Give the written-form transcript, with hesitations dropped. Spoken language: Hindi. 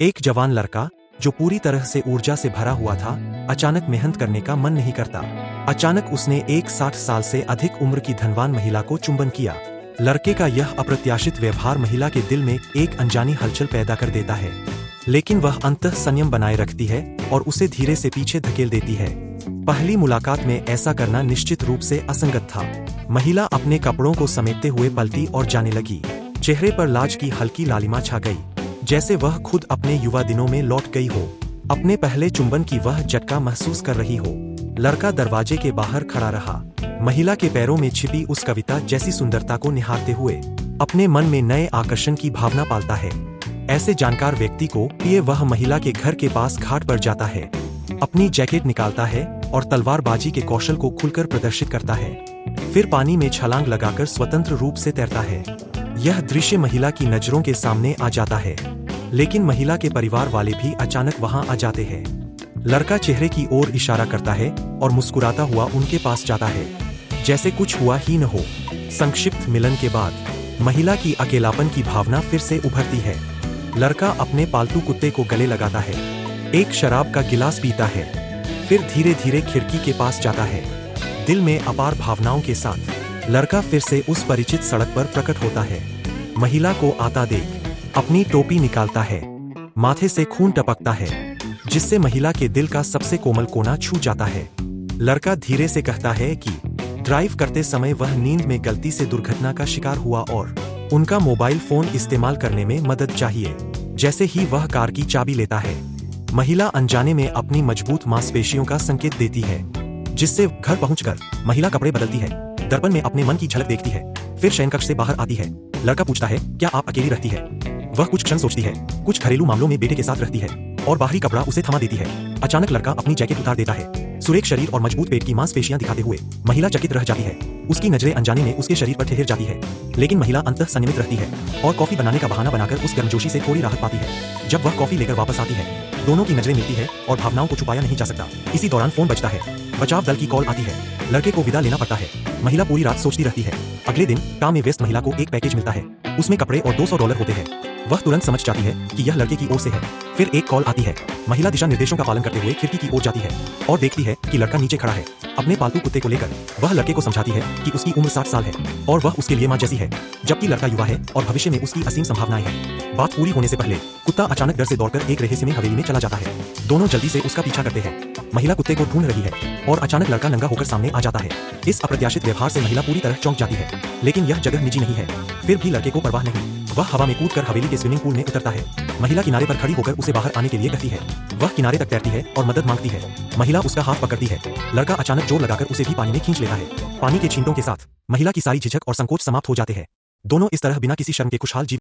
एक जवान लड़का जो पूरी तरह से ऊर्जा से भरा हुआ था, अचानक मेहनत करने का मन नहीं करता। अचानक उसने एक 60 साल से अधिक उम्र की धनवान महिला को चुंबन किया। लड़के का यह अप्रत्याशित व्यवहार महिला के दिल में एक अनजानी हलचल पैदा कर देता है, लेकिन वह अंततः संयम बनाए रखती है और उसे धीरे से पीछे धकेल देती है। पहली मुलाकात में ऐसा करना निश्चित रूप से असंगत था। महिला अपने कपड़ों को समेटते हुए पलटी और जाने लगी। चेहरे पर लाज की हल्की लालिमा छा गई, जैसे वह खुद अपने युवा दिनों में लौट गई हो। अपने पहले चुंबन की वह झटका महसूस कर रही हो। लड़का दरवाजे के बाहर खड़ा रहा, महिला के पैरों में छिपी उस कविता जैसी सुंदरता को निहारते हुए अपने मन में नए आकर्षण की भावना पालता है। ऐसे जानकार व्यक्ति को लिए वह महिला के घर के पास घाट पर जाता है, अपनी जैकेट निकालता है और तलवारबाजी के कौशल को खुलकर प्रदर्शित करता है। फिर पानी में छलांग लगाकर स्वतंत्र रूप से तैरता है। यह दृश्य महिला की नजरों के सामने आ जाता है, लेकिन महिला के परिवार वाले भी अचानक वहां आ जाते हैं। लड़का चेहरे की ओर इशारा करता है और मुस्कुराता हुआ उनके पास जाता है, जैसे कुछ हुआ ही न हो। संक्षिप्त मिलन के बाद महिला की अकेलापन की भावना फिर से उभरती है। लड़का अपने पालतू कुत्ते को गले लगाता है, एक शराब का गिलास पीता है, फिर धीरे धीरे खिड़की के पास जाता है। दिल में अपार भावनाओं के साथ लड़का फिर से उस परिचित सड़क पर प्रकट होता है। महिला को आता देख अपनी टोपी निकालता है, माथे से खून टपकता है, जिससे महिला के दिल का सबसे कोमल कोना छू जाता है। लड़का धीरे से कहता है कि ड्राइव करते समय वह नींद में गलती से दुर्घटना का शिकार हुआ और उनका मोबाइल फोन इस्तेमाल करने में मदद चाहिए। जैसे ही वह कार की चाबी लेता है, महिला अनजाने में अपनी मजबूत मांसपेशियों का संकेत देती है, जिससे घर पहुंचकर महिला कपड़े बदलती है, दर्पण में अपने मन की झलक देखती है, फिर शयनकक्ष से बाहर आती है। लड़का पूछता है, क्या आप अकेली रहती है? वह कुछ क्षण सोचती है, कुछ घरेलू मामलों में बेटे के साथ रहती है, और बाहरी कपड़ा उसे थमा देती है। अचानक लड़का अपनी जैकेट उतार देता है, सुरेख शरीर और मजबूत पेट की मांसपेशियां दिखाते हुए महिला चकित रह जाती है। उसकी नजरें अनजाने में उसके शरीर पर ठहर जाती है, लेकिन महिला अंततः संयमित रहती है और कॉफी बनाने का बहाना बनाकर उस गर्मजोशी से थोड़ी राहत पाती है। जब वह कॉफी लेकर वापस आती है, दोनों की नजरें मिलती है और भावनाओं को छुपाया नहीं जा सकता। इसी दौरान फोन बजता है, बचाव दल की कॉल आती है। लड़के को विदा लेना पड़ता है। महिला पूरी रात सोचती रहती है। अगले दिन काम में व्यस्त महिला को एक पैकेज मिलता है, उसमें कपड़े और $200 होते हैं। वह तुरंत समझ जाती है कि यह लड़के की ओर से है। फिर एक कॉल आती है। महिला दिशा निर्देशों का पालन करते हुए खिड़की की ओर जाती है और देखती है कि लड़का नीचे खड़ा है, अपने पालतू कुत्ते को लेकर। वह लड़के को समझाती है कि उसकी उम्र 60 साल है और वह उसके लिए मां जैसी है, जबकि लड़का युवा है और भविष्य में उसकी असीम संभावनाएं हैं। बात पूरी होने से पहले कुत्ता अचानक डर से दौड़कर एक रहस्यमय हवेली में चला जाता है। दोनों जल्दी से उसका पीछा करते हैं। महिला कुत्ते को ढूंढ रही है और अचानक लड़का नंगा होकर सामने आ जाता है। इस अप्रत्याशित व्यवहार से महिला पूरी तरह चौंक जाती है, लेकिन यह जगह निजी नहीं है। फिर भी लड़के को परवाह नहीं। वह हवा में कूदकर हवेली के स्विमिंग पूल में उतरता है। महिला किनारे पर खड़ी होकर उसे बाहर आने के लिए कहती है। वह किनारे तक तैरती है और मदद मांगती है। महिला उसका हाथ पकड़ती है। लड़का अचानक जोर लगाकर उसे भी पानी में खींच लेता है। पानी के छींटों के साथ महिला की सारी झिझक और संकोच समाप्त हो जाते हैं। दोनों इस तरह बिना किसी शर्म के खुशहाल जीवन